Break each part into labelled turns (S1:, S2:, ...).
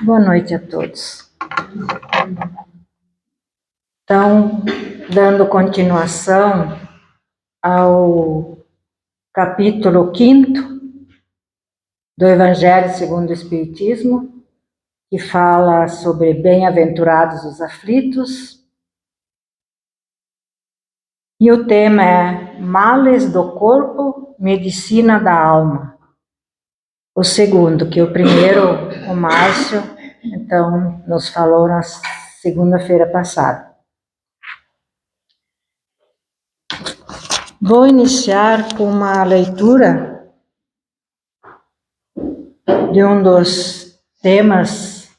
S1: Boa noite a todos. Então, dando continuação ao capítulo 5º do Evangelho segundo o Espiritismo, que fala sobre bem-aventurados os aflitos, e o tema é Males do Corpo, Medicina da Alma. O segundo, que o primeiro, o Márcio, então, nos falou na segunda-feira passada. Vou iniciar com uma leitura de um dos temas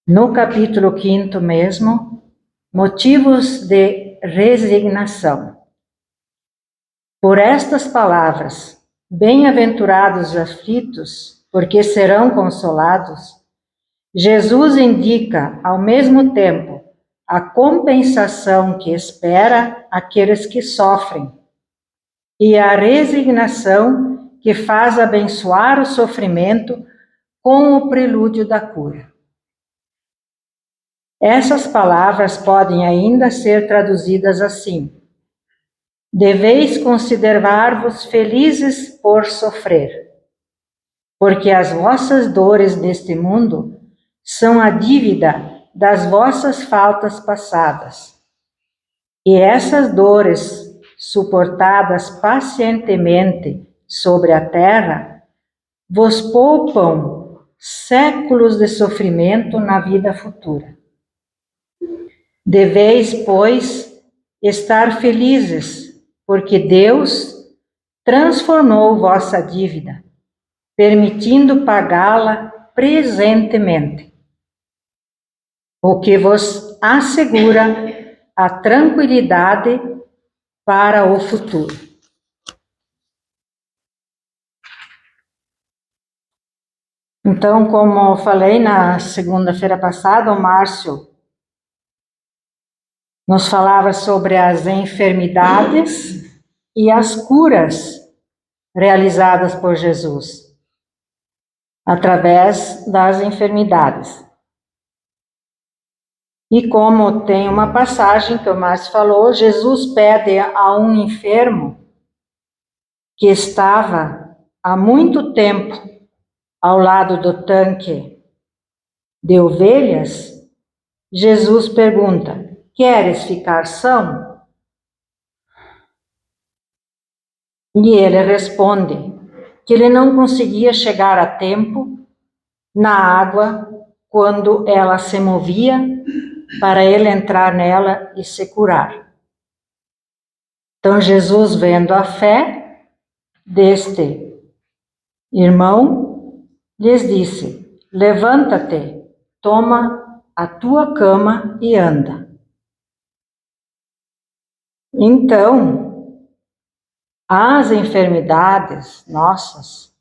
S1: no capítulo 5º mesmo, motivos de resignação. Por estas palavras, bem-aventurados os aflitos, porque serão consolados, Jesus indica, ao mesmo tempo, a compensação que espera aqueles que sofrem e a resignação que faz abençoar o sofrimento com o prelúdio da cura. Essas palavras podem ainda ser traduzidas assim: deveis considerar-vos felizes por sofrer, porque as vossas dores neste mundo são a dívida das vossas faltas passadas. E essas dores, suportadas pacientemente sobre a terra, vos poupam séculos de sofrimento na vida futura. Deveis, pois, estar felizes, porque Deus transformou vossa dívida, permitindo pagá-la presentemente, o que vos assegura a tranquilidade para o futuro. Então, como eu falei na segunda-feira passada, o Márcio nos falava sobre as enfermidades e as curas realizadas por Jesus, através das enfermidades. E como tem uma passagem que o Márcio falou, Jesus pede a um enfermo que estava há muito tempo ao lado do tanque de ovelhas, Jesus pergunta: queres ficar são? E ele responde que ele não conseguia chegar a tempo na água quando ela se movia para ele entrar nela e se curar. Então Jesus, vendo a fé deste irmão, lhes disse: levanta-te, toma a tua cama e anda. Então, as enfermidades nossas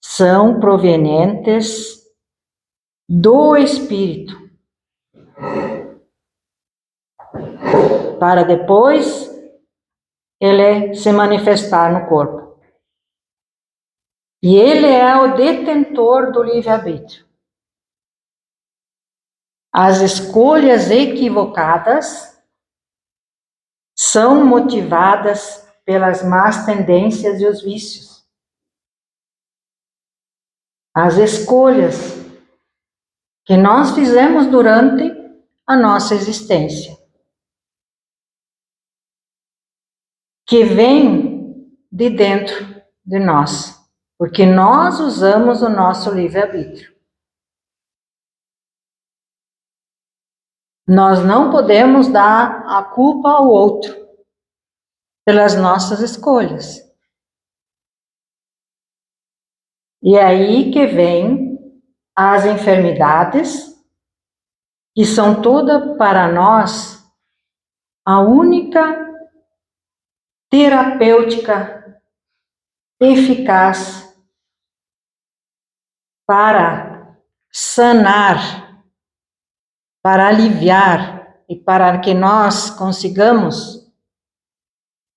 S1: são provenientes do espírito, para depois ele se manifestar no corpo. E ele é o detentor do livre-arbítrio. As escolhas equivocadas são motivadas pelas más tendências e os vícios. As escolhas que nós fizemos durante a nossa existência, que vem de dentro de nós, porque nós usamos o nosso livre-arbítrio. Nós não podemos dar a culpa ao outro pelas nossas escolhas. E é aí que vem as enfermidades, que são todas para nós a única terapêutica eficaz para sanar, para aliviar e para que nós consigamos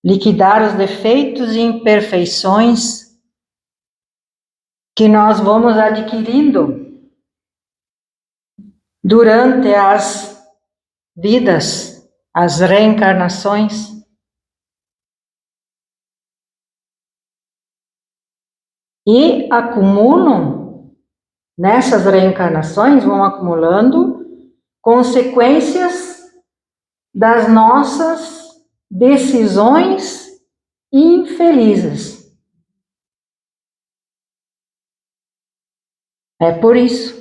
S1: liquidar os defeitos e imperfeições que nós vamos adquirindo durante as vidas, as reencarnações. E acumulam, nessas reencarnações, vão acumulando consequências das nossas decisões infelizes. É por isso.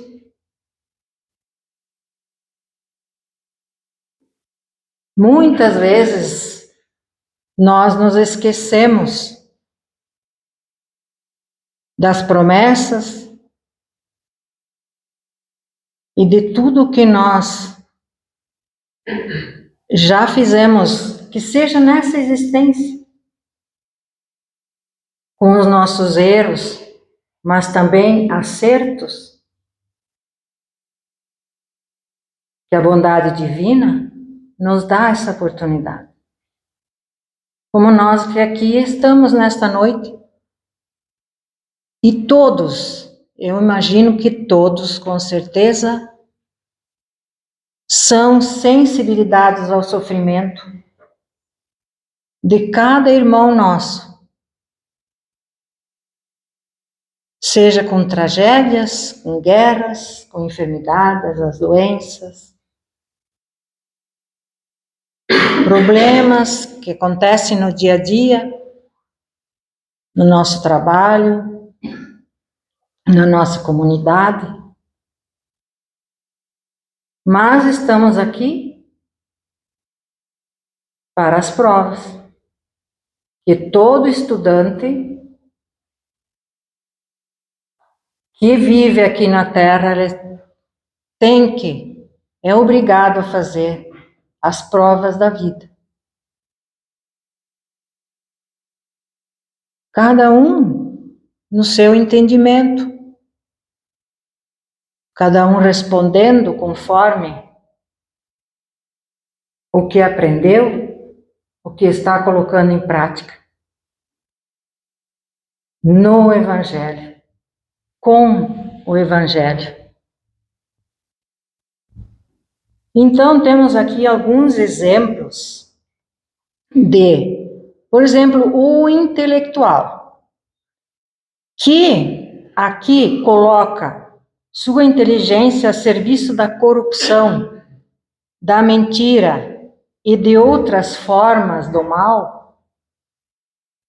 S1: Muitas vezes nós nos esquecemos das promessas e de tudo que nós já fizemos, que seja nessa existência, com os nossos erros, mas também acertos, que a bondade divina nos dá essa oportunidade. Como nós que aqui estamos nesta noite. E todos, eu imagino que todos, com certeza, são sensibilidades ao sofrimento de cada irmão nosso. Seja com tragédias, com guerras, com enfermidades, as doenças, problemas que acontecem no dia a dia, no nosso trabalho, na nossa comunidade. Mas estamos aqui para as provas, que todo estudante que vive aqui na Terra é obrigado a fazer as provas da vida. Cada um no seu entendimento, cada um respondendo conforme o que aprendeu, o que está colocando em prática no Evangelho, com o Evangelho. Então, temos aqui alguns exemplos por exemplo, o intelectual, que aqui coloca sua inteligência a serviço da corrupção, da mentira e de outras formas do mal,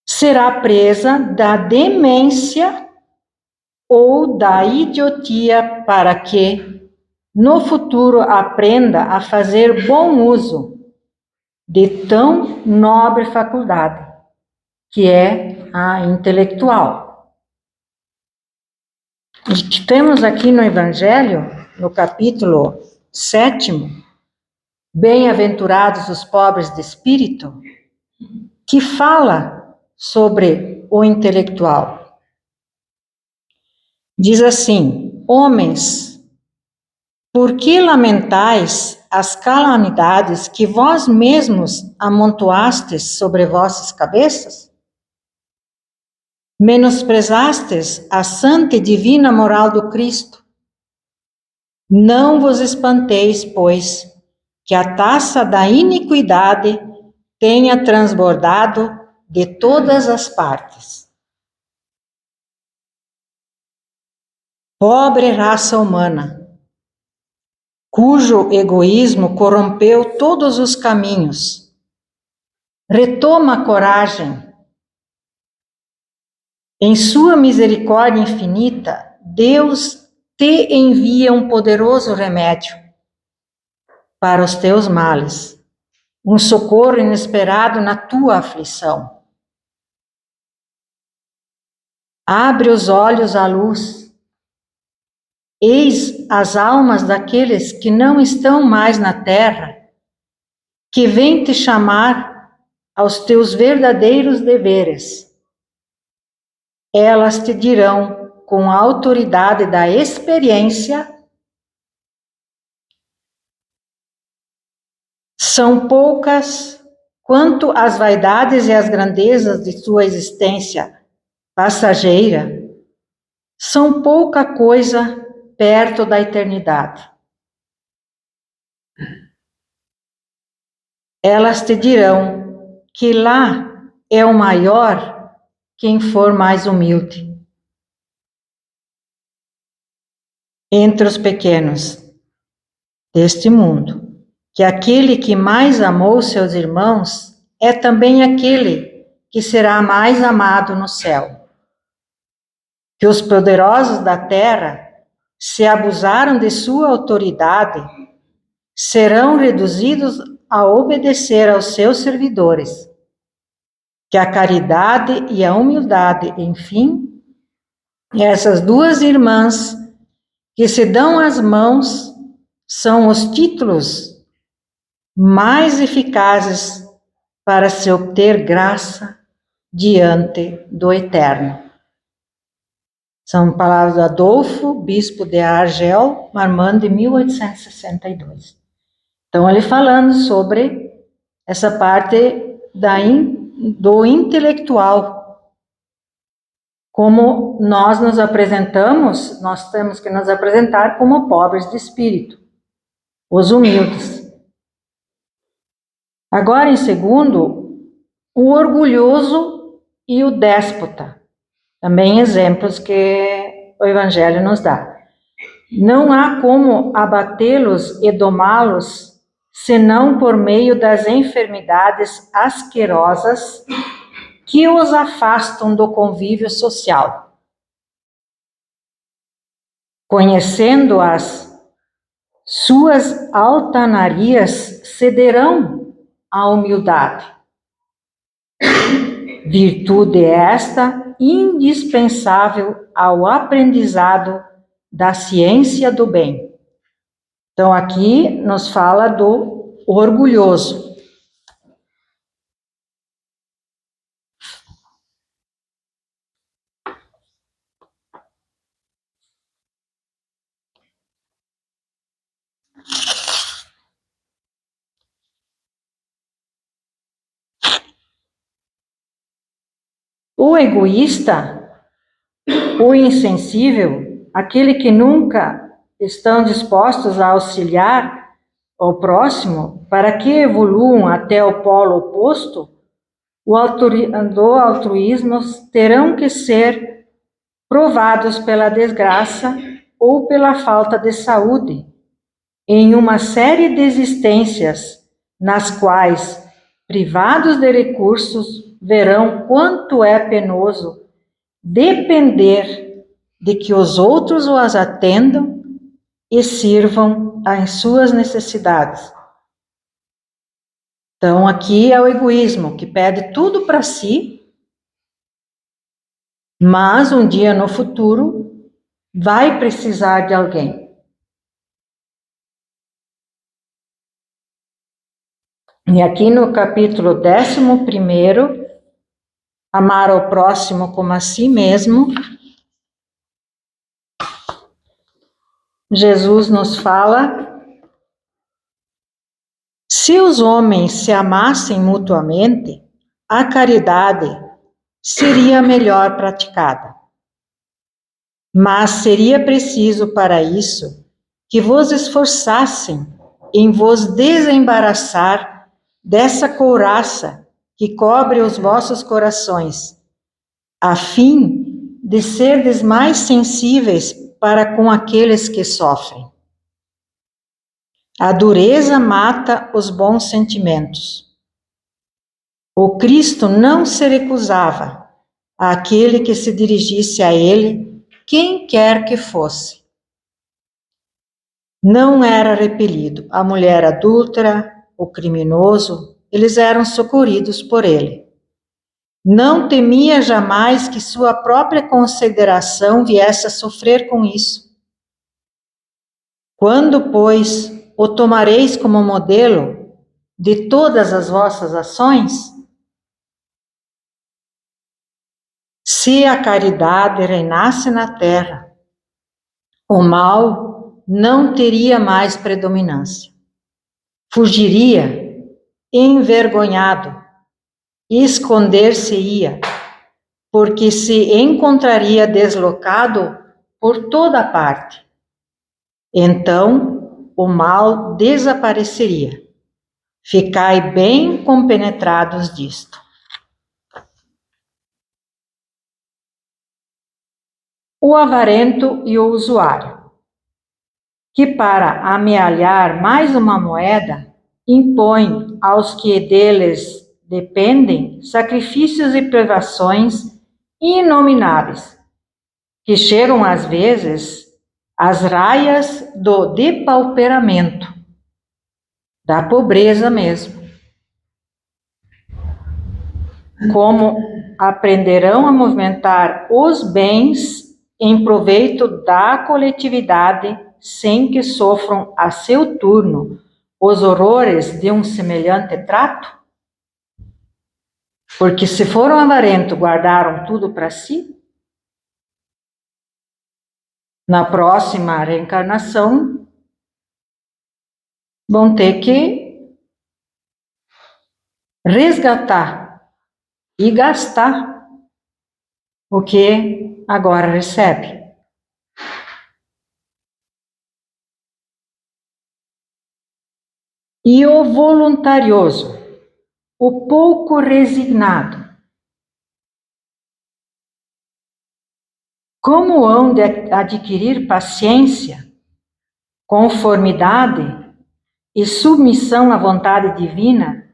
S1: será presa da demência ou da idiotia para que, no futuro, aprenda a fazer bom uso de tão nobre faculdade, que é a intelectual. E temos aqui no Evangelho, no capítulo 7, Bem-aventurados os pobres de espírito, que fala sobre o intelectual. Diz assim: homens, por que lamentais as calamidades que vós mesmos amontoastes sobre vossas cabeças? Menosprezastes a santa e divina moral do Cristo. Não vos espanteis, pois, que a taça da iniquidade tenha transbordado de todas as partes. Pobre raça humana, cujo egoísmo corrompeu todos os caminhos. Retoma a coragem. Em sua misericórdia infinita, Deus te envia um poderoso remédio para os teus males, um socorro inesperado na tua aflição. Abre os olhos à luz. Eis as almas daqueles que não estão mais na terra, que vêm te chamar aos teus verdadeiros deveres. Elas te dirão, com a autoridade da experiência: são poucas quanto as vaidades e as grandezas de sua existência passageira, são pouca coisa perto da eternidade. elas te dirão que lá é o maior quem for mais humilde entre os pequenos deste mundo, que aquele que mais amou seus irmãos é também aquele que será mais amado no céu. Que os poderosos da terra, se abusaram de sua autoridade, serão reduzidos a obedecer aos seus servidores. Que a caridade e a humildade, enfim, essas duas irmãs que se dão as mãos, são os títulos mais eficazes para se obter graça diante do Eterno. São palavras do Adolfo, bispo de Argel, Marmande, de 1862. Então, ele falando sobre essa parte do intelectual. Como nós nos apresentamos, nós temos que nos apresentar como pobres de espírito, os humildes. Agora, em segundo, o orgulhoso e o déspota. Também exemplos que o Evangelho nos dá. Não há como abatê-los e domá-los, senão por meio das enfermidades asquerosas que os afastam do convívio social. Conhecendo as suas altanarias, cederão à humildade. Virtude esta indispensável ao aprendizado da ciência do bem. Então, aqui nos fala do orgulhoso. O egoísta, o insensível, aquele que nunca estão dispostos a auxiliar ao próximo para que evoluam até o polo oposto, do altruísmo terão que ser provados pela desgraça ou pela falta de saúde, em uma série de existências nas quais, privados de recursos, verão quanto é penoso depender de que os outros os atendam e sirvam às suas necessidades. Então, aqui é o egoísmo, que pede tudo para si, mas um dia no futuro vai precisar de alguém. E aqui no capítulo 11, amar ao próximo como a si mesmo, Jesus nos fala: se os homens se amassem mutuamente, a caridade seria melhor praticada. Mas seria preciso para isso que vos esforçassem em vos desembaraçar dessa couraça que cobre os vossos corações, a fim de serdes mais sensíveis para com aqueles que sofrem. A dureza mata os bons sentimentos. O Cristo não se recusava àquele que se dirigisse a ele, quem quer que fosse. Não era repelido. A mulher adúltera, o criminoso, eles eram socorridos por ele. Não temia jamais que sua própria consideração viesse a sofrer com isso. Quando, pois, o tomareis como modelo de todas as vossas ações? Se a caridade reinasse na terra, o mal não teria mais predominância. Fugiria, envergonhado, esconder-se-ia, porque se encontraria deslocado por toda parte. Então, o mal desapareceria. Ficai bem compenetrados disto. O avarento e o usuário, que para amealhar mais uma moeda, impõe aos que deles dependem sacrifícios e privações inomináveis, que chegam às vezes às raias do depauperamento, da pobreza mesmo. Como aprenderão a movimentar os bens em proveito da coletividade sem que sofram a seu turno os horrores de um semelhante trato? Porque se foram avarentos, guardaram tudo para si, na próxima reencarnação vão ter que resgatar e gastar o que agora recebe. E o voluntarioso, o pouco resignado, como hão de adquirir paciência, conformidade e submissão à vontade divina,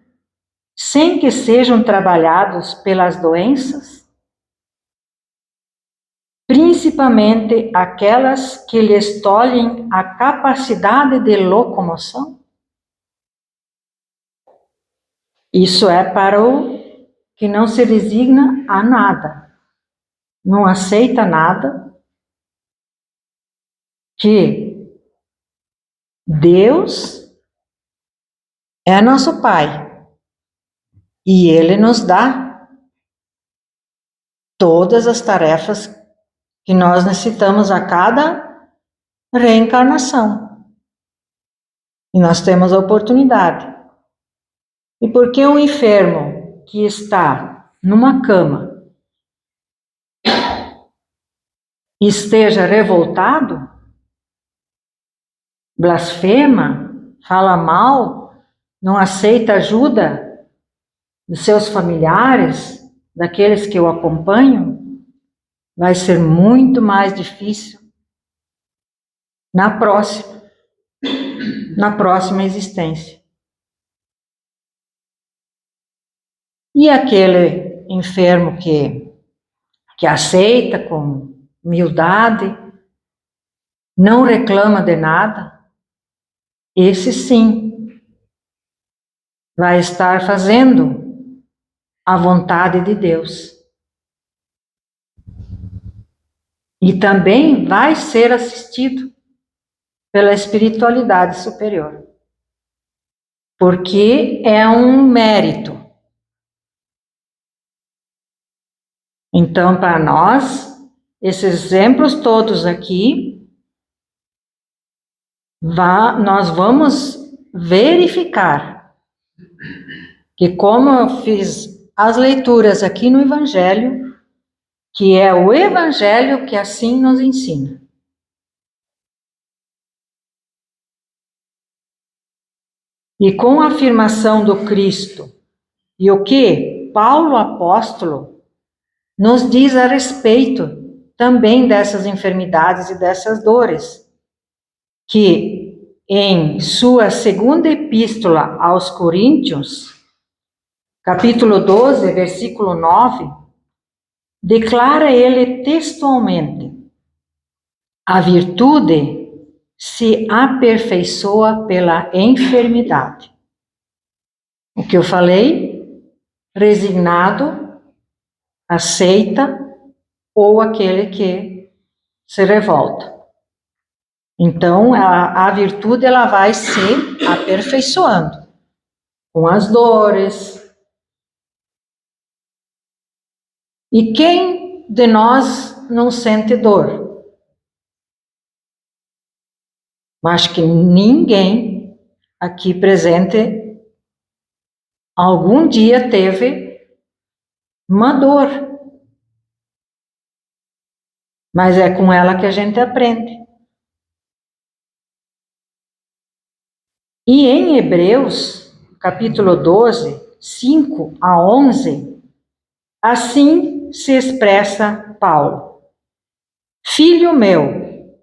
S1: sem que sejam trabalhados pelas doenças? Principalmente aquelas que lhes tolhem a capacidade de locomoção? Isso é para o que não se resigna a nada, não aceita nada, que Deus é nosso Pai e Ele nos dá todas as tarefas que nós necessitamos a cada reencarnação. E nós temos a oportunidade. E por que um enfermo que está numa cama esteja revoltado, blasfema, fala mal, não aceita ajuda dos seus familiares, daqueles que o acompanham, vai ser muito mais difícil na próxima existência. E aquele enfermo que aceita com humildade, não reclama de nada, esse sim vai estar fazendo a vontade de Deus. E também vai ser assistido pela espiritualidade superior. Porque é um mérito. Então, para nós, esses exemplos todos aqui, nós vamos verificar que, como eu fiz as leituras aqui no Evangelho, que é o Evangelho que assim nos ensina. E com a afirmação do Cristo, e o que Paulo apóstolo nos diz a respeito também dessas enfermidades e dessas dores, que em sua segunda epístola aos Coríntios, capítulo 12, versículo 9, declara ele textualmente: a virtude se aperfeiçoa pela enfermidade. O que eu falei? Resignado, aceita, ou aquele que se revolta. Então, a virtude ela vai se aperfeiçoando com as dores. E quem de nós não sente dor? Acho que ninguém aqui presente algum dia teve uma dor. Mas é com ela que a gente aprende. E em Hebreus, capítulo 12, 5 a 11, assim se expressa Paulo. Filho meu,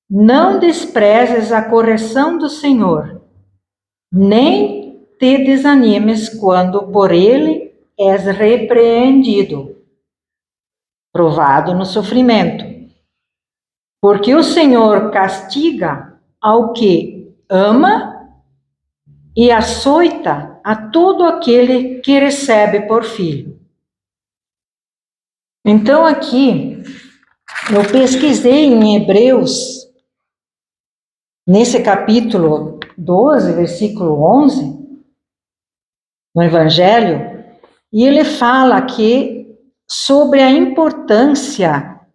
S1: não desprezes a correção do Senhor, nem te desanimes quando por ele és repreendido, provado no sofrimento. Porque o Senhor castiga ao que ama e açoita a todo aquele que recebe por filho. Então aqui, eu pesquisei em Hebreus, nesse capítulo 12, versículo 11, no Evangelho, e ele fala aqui sobre a importância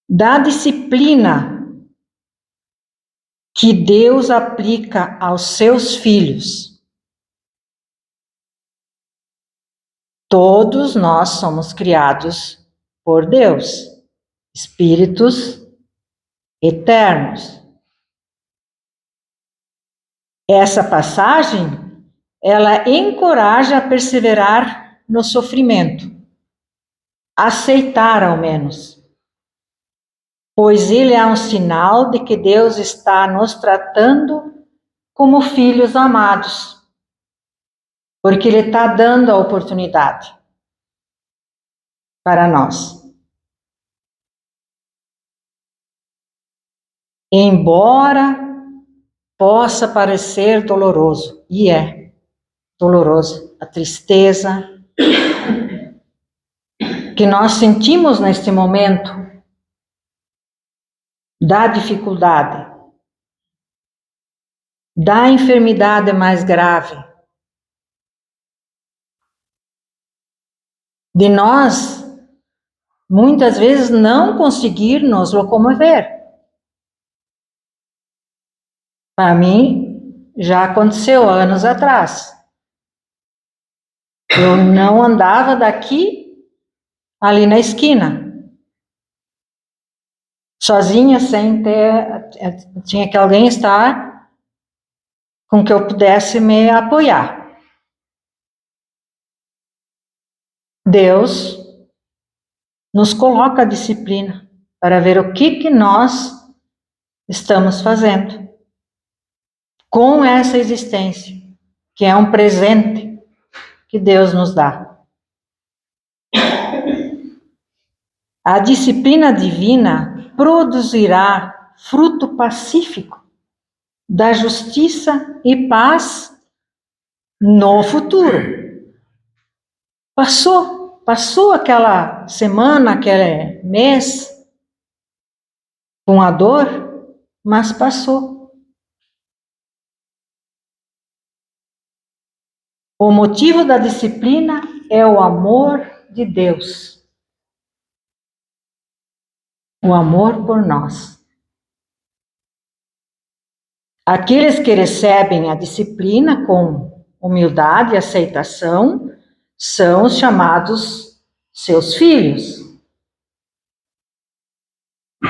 S1: da disciplina que Deus aplica aos seus filhos. Todos nós somos criados por Deus, espíritos eternos. Essa passagem, ela encoraja a perseverar no sofrimento, aceitar ao menos, pois ele é um sinal de que Deus está nos tratando como filhos amados, porque ele está dando a oportunidade para nós. Embora possa parecer doloroso, e é doloroso, a tristeza que nós sentimos neste momento da dificuldade, da enfermidade mais grave, de nós muitas vezes não conseguir nos locomover. Para mim, já aconteceu anos atrás. Eu não andava daqui ali na esquina, sozinha, sem ter, tinha que alguém estar com que eu pudesse me apoiar. Deus nos coloca a disciplina para ver o que nós estamos fazendo com essa existência, que é um presente que Deus nos dá. A disciplina divina produzirá fruto pacífico da justiça e paz no futuro. Passou aquela semana, aquele mês com a dor, mas passou. O motivo da disciplina é o amor de Deus. O amor por nós. Aqueles que recebem a disciplina com humildade e aceitação são os chamados seus filhos.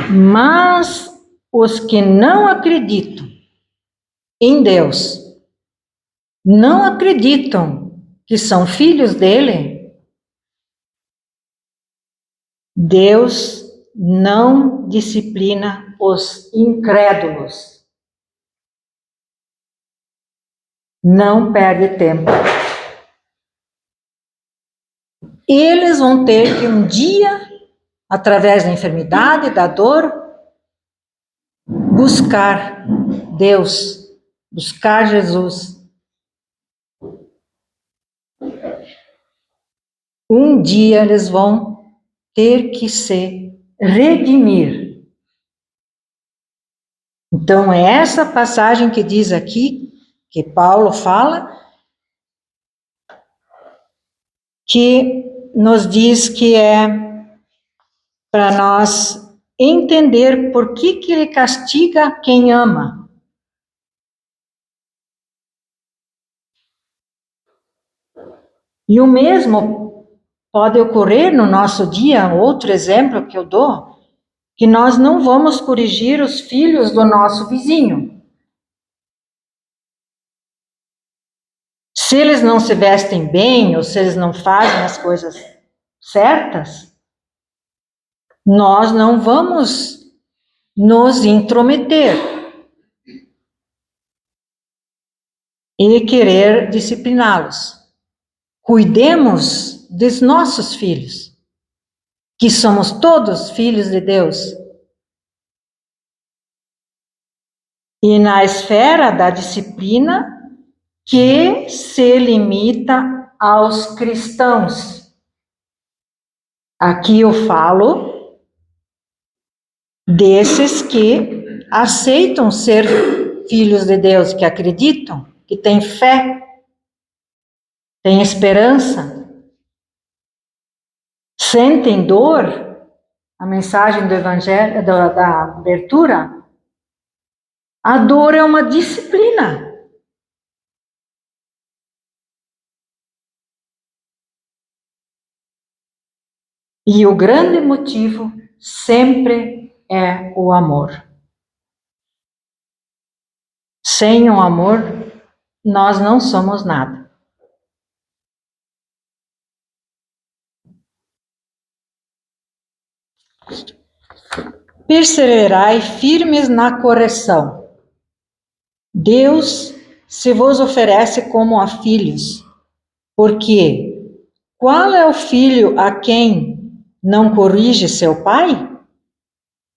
S1: Mas os que não acreditam em Deus, não acreditam que são filhos dele, Deus não disciplina os incrédulos. Não perde tempo. Eles vão ter que um dia, através da enfermidade, da dor, buscar Deus, buscar Jesus. Um dia eles vão ter que se redimir. Então, é essa passagem que diz aqui, que Paulo fala, que nos diz que é para nós entender por que ele castiga quem ama. E o mesmo pode ocorrer no nosso dia, outro exemplo que eu dou, que nós não vamos corrigir os filhos do nosso vizinho. Se eles não se vestem bem, ou se eles não fazem as coisas certas, nós não vamos nos intrometer e querer discipliná-los. Cuidemos dos nossos filhos, que somos todos filhos de Deus. E na esfera da disciplina, que se limita aos cristãos. Aqui eu falo desses que aceitam ser filhos de Deus, que acreditam, que têm fé, têm esperança, sentem dor. A mensagem do Evangelho, da abertura, a dor é uma disciplina. E o grande motivo sempre é o amor. Sem o amor, nós não somos nada. Perseverai firmes na correção. Deus se vos oferece como a filhos, porque qual é o filho a quem não corrige seu pai?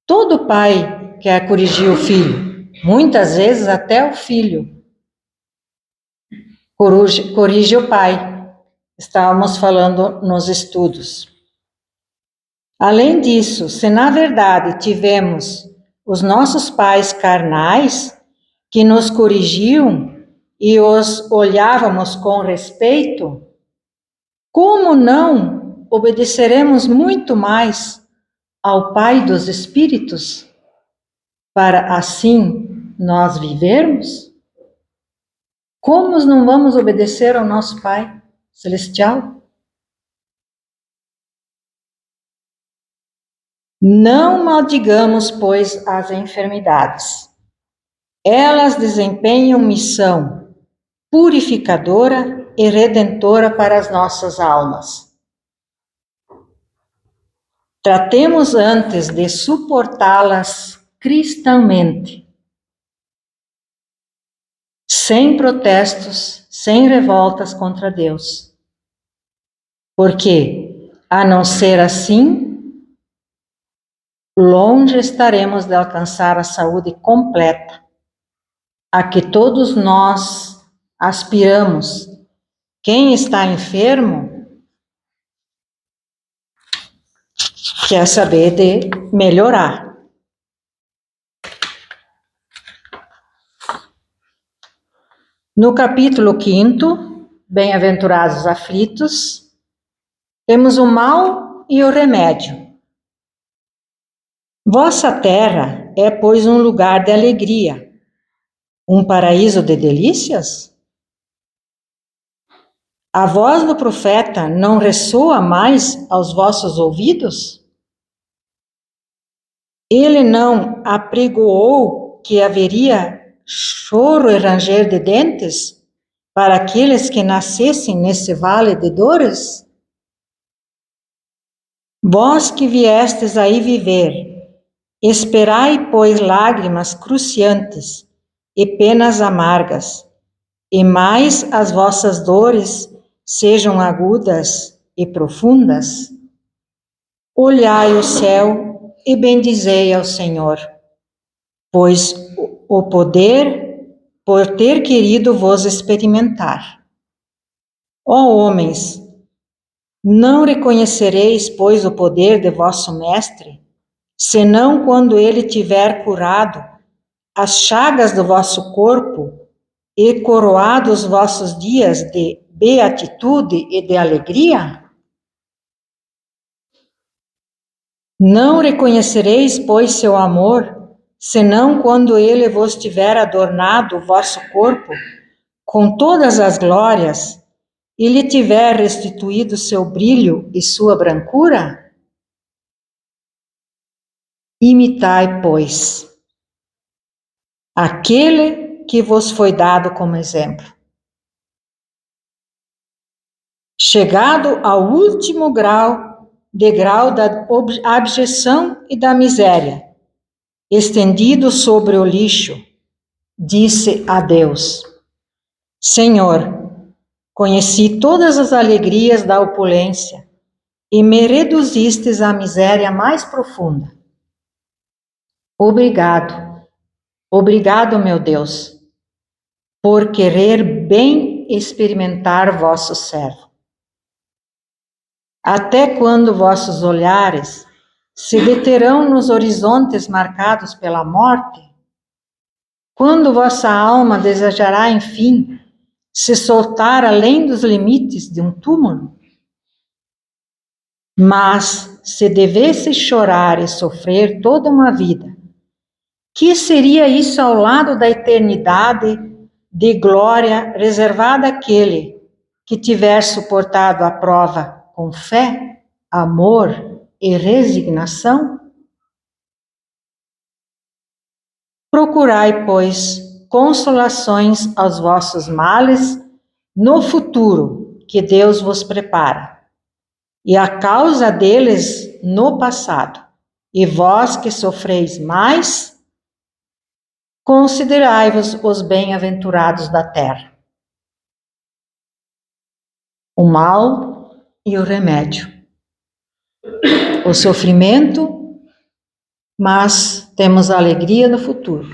S1: Todo pai quer corrigir o filho, muitas vezes até o filho corrige o pai. Estávamos falando nos estudos. Além disso, se na verdade tivemos os nossos pais carnais que nos corrigiam e os olhávamos com respeito, como não obedeceremos muito mais ao Pai dos Espíritos, para assim nós vivermos? Como não vamos obedecer ao nosso Pai Celestial? Não maldigamos, pois, as enfermidades. Elas desempenham missão purificadora e redentora para as nossas almas. Tratemos antes de suportá-las cristãmente, sem protestos, sem revoltas contra Deus. Porque, a não ser assim, longe estaremos de alcançar a saúde completa, a que todos nós aspiramos. Quem está enfermo quer saber de melhorar. No capítulo 5, Bem-aventurados aflitos, temos o mal e o remédio. Vossa terra é, pois, um lugar de alegria, um paraíso de delícias? A voz do profeta não ressoa mais aos vossos ouvidos? Ele não apregoou que haveria choro e ranger de dentes para aqueles que nascessem nesse vale de dores? Vós que viestes aí viver, esperai, pois, lágrimas cruciantes e penas amargas, e mais as vossas dores sejam agudas e profundas? Olhai o céu e bendizei ao Senhor, pois o poder por ter querido vos experimentar. Ó homens, não reconhecereis, pois, o poder de vosso Mestre, senão quando ele tiver curado as chagas do vosso corpo e coroado os vossos dias de beatitude e de alegria? Não reconhecereis, pois, seu amor, senão quando ele vos tiver adornado o vosso corpo com todas as glórias e lhe tiver restituído seu brilho e sua brancura? Imitai, pois, aquele que vos foi dado como exemplo. chegado ao último degrau da abjeção e da miséria, estendido sobre o lixo, disse a Deus: Senhor, conheci todas as alegrias da opulência e me reduzistes à miséria mais profunda. Obrigado, obrigado, meu Deus, por querer bem experimentar vosso servo. Até quando vossos olhares se deterão nos horizontes marcados pela morte? Quando vossa alma desejará, enfim, se soltar além dos limites de um túmulo? Mas, se devesse chorar e sofrer toda uma vida, que seria isso ao lado da eternidade de glória reservada àquele que tiver suportado a prova com fé, amor e resignação? Procurai, pois, consolações aos vossos males no futuro que Deus vos prepara, e a causa deles no passado. E vós que sofreis mais, considerai-vos os bem-aventurados da terra. O mal e o remédio. O sofrimento, mas temos a alegria no futuro.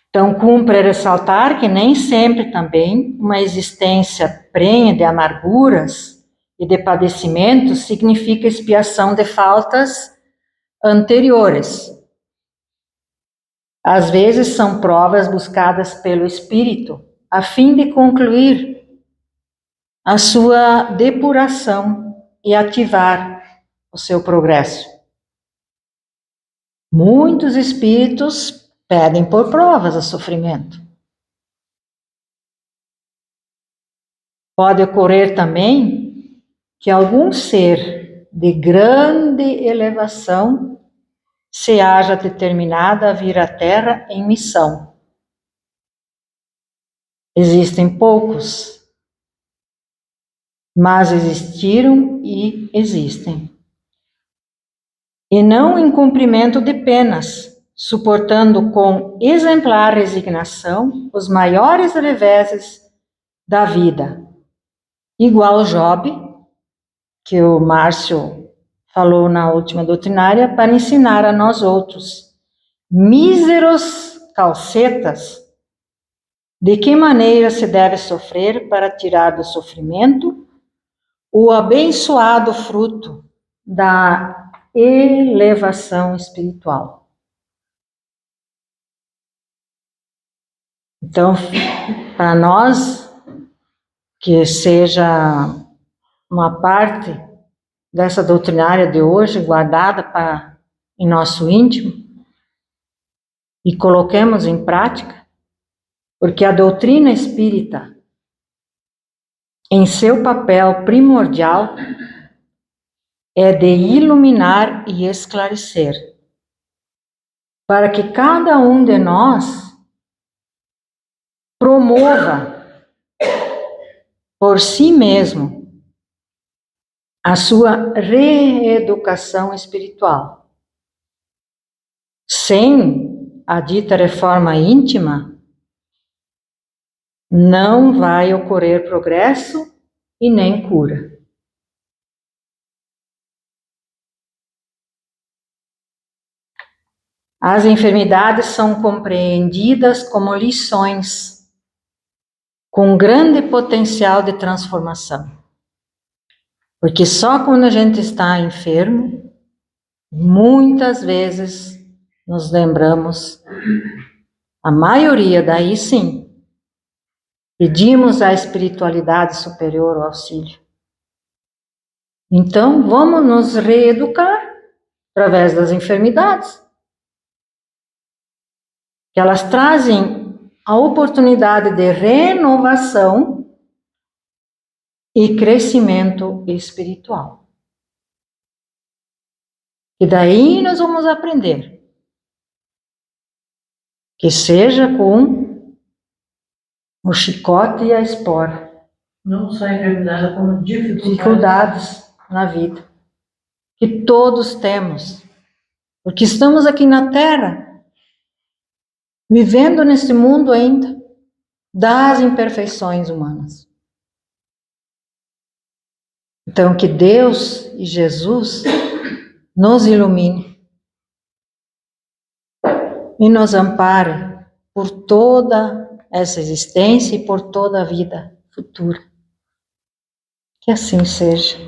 S1: Então, cumpre ressaltar que nem sempre também uma existência prenha de amarguras e de padecimentos significa expiação de faltas anteriores. Às vezes são provas buscadas pelo Espírito, a fim de concluir a sua depuração e ativar o seu progresso. Muitos espíritos pedem por provas o sofrimento. Pode ocorrer também que algum ser de grande elevação se haja determinado a vir à Terra em missão. Existem poucos, mas existiram e existem. E não em cumprimento de penas, suportando com exemplar resignação os maiores reveses da vida. Igual Job, que o Márcio falou na última doutrinária, para ensinar a nós outros, míseros calcetas, de que maneira se deve sofrer para tirar do sofrimento o abençoado fruto da elevação espiritual. Então, para nós, que seja uma parte dessa doutrinária de hoje guardada em nosso íntimo e coloquemos em prática, porque a doutrina espírita, em seu papel primordial, é de iluminar e esclarecer, para que cada um de nós promova por si mesmo a sua reeducação espiritual. Sem a dita reforma íntima, não vai ocorrer progresso e nem cura. As enfermidades são compreendidas como lições com grande potencial de transformação. Porque só quando a gente está enfermo, muitas vezes nos lembramos, a maioria daí sim, pedimos à espiritualidade superior o auxílio. Então, vamos nos reeducar através das enfermidades. Que elas trazem a oportunidade de renovação e crescimento espiritual. E daí nós vamos aprender que seja com o chicote e a espora.
S2: Não só enfermidade, como
S1: Dificuldades na vida. Que todos temos. Porque estamos aqui na Terra, vivendo nesse mundo ainda, das imperfeições humanas. Então, que Deus e Jesus nos ilumine e nos ampare por toda essa existência e por toda a vida futura. Que assim seja.